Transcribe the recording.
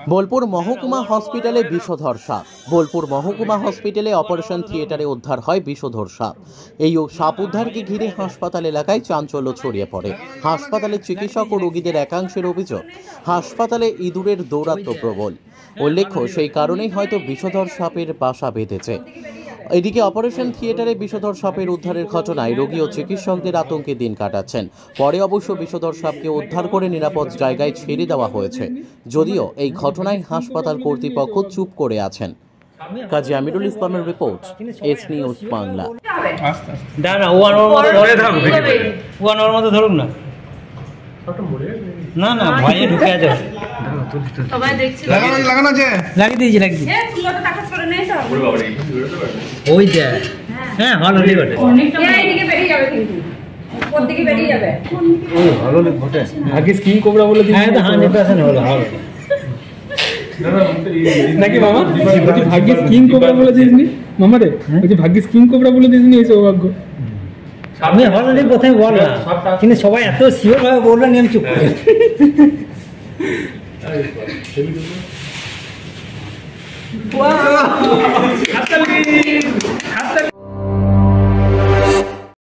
বোলপুর মহকুমা হসপিটালে বিষধর সাপ। বোলপুর মহকুমা হসপিটালে অপারেশন থিয়েটারে উদ্ধার হয় বিষধর সাপ। এই সাপ উদ্ধারকে ঘিরে হাসপাতাল এলাকায় চাঞ্চল্য ছড়িয়ে পড়ে। হাসপাতালের চিকিৎসক ও রোগীদের একাংশের অভিযোগ, হাসপাতালে ইঁদুরের দৌরাত্ম্য প্রবল। উল্লেখ্য, সেই কারণেই হয়তো বিষধর সাপের বাসা বেঁধেছে। এদিকে অপারেশন থিয়েটারে বিষধর সাপের উদ্ধারের ঘটনায় রোগী ও চিকিৎসকদের আতঙ্কে দিন কাটাচ্ছেন। পরে অবশ্য বিষধর সাপকে উদ্ধার করে নিরাপদ জায়গায় ছেড়ে দেওয়া হয়েছে, যদিও এই ঘটনায় হাসপাতাল কর্তৃপক্ষ চুপ করে আছেন। কাজী আমিরুল ইসলামের রিপোর্ট, এস নিউজ বাংলা। না না ভয়ে ঢুকে আছে। সবাই দেখছে, লাগানো আছে, লাগিয়ে দিয়েছি এ ফুলটা টাকা করে নেই তো ওই যে হ্যাঁ ভালো হলি বটে, এইদিকে বেরিয়ে যাবে, কিন্তু কোন দিকে বেরিয়ে যাবে। ওই ভালো হলি বটে। আগে স্কিন কোবরা বলে দিই। হ্যাঁ তো 100% হলো ভালো নাকি মামা? বলছি ভাগ্যে স্কিন কোবরা বলে দিসনি মামা রে? বলছি ভাগ্যে স্কিন কোবরা বলে দিসনি, এই সৌভাগ্য। আমি অলরেডি প্রথমে বললাম, কিন্তু সবাই এত শিওর ভাবে বললেন আমি চুপ করে। হাততালি হাততালি।